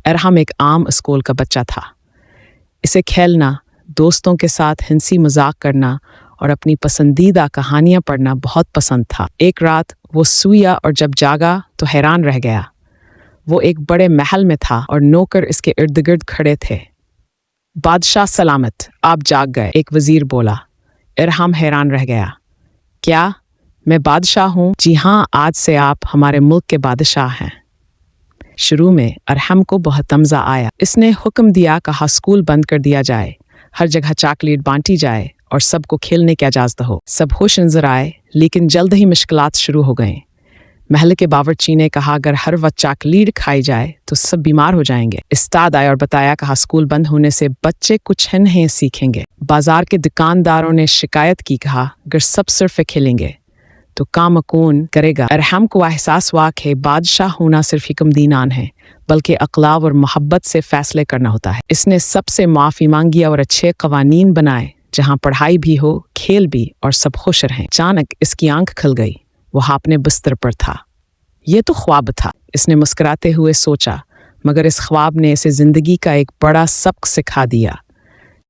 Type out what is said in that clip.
अरहम एक आम स्कूल का बच्चा था। इसे खेलना, दोस्तों के साथ हंसी मजाक करना और अपनी पसंदीदा कहानियां पढ़ना बहुत पसंद था। एक रात वो सोया और जब जागा तो हैरान रह गया। वो एक बड़े महल में था और नौकर इसके इर्द गिर्द खड़े थे। बादशाह सलामत, आप जाग गए, एक वजीर बोला। अरहम हैरान रह गया। क्या? मैं बादशाह हूँ? जी हाँ, आज से आप हमारे मुल्क के बादशाह हैं। शुरू में अरहम को बहुत तमजा आया। इसने हुक्म दिया, कहा स्कूल बंद कर दिया जाए, हर जगह चॉकलेट बांटी जाए और सबको खेलने की इजाजत हो। सब खुश नजर आए, लेकिन जल्द ही मुश्किलात शुरू हो गए। महल के बावर्ची ने कहा, अगर हर वक्त चॉकलेट खाई जाए तो सब बीमार हो जाएंगे। उस्ताद आए और बताया, कहा स्कूल बंद होने से बच्चे कुछ नहीं सीखेंगे। बाजार के दुकानदारों ने शिकायत की, कहा अगर सब सिर्फ खेलेंगे तो काम कौन करेगा। अरहम को एहसास हुआ कि बादशाह होना सिर्फ हुक्म दीनान है, बल्कि अखलाक और मोहब्बत से फैसले करना होता है। इसने सबसे माफ़ी मांगी और अच्छे कवानीन बनाए, जहाँ पढ़ाई भी हो, खेल भी और सब खुश रहें। अचानक इसकी आंख खुल गई। वो अपने बिस्तर पर था। ये तो ख्वाब था, इसने मुस्कुराते हुए सोचा, मगर इस ख्वाब ने इसे जिंदगी का एक बड़ा सबक सिखा दिया।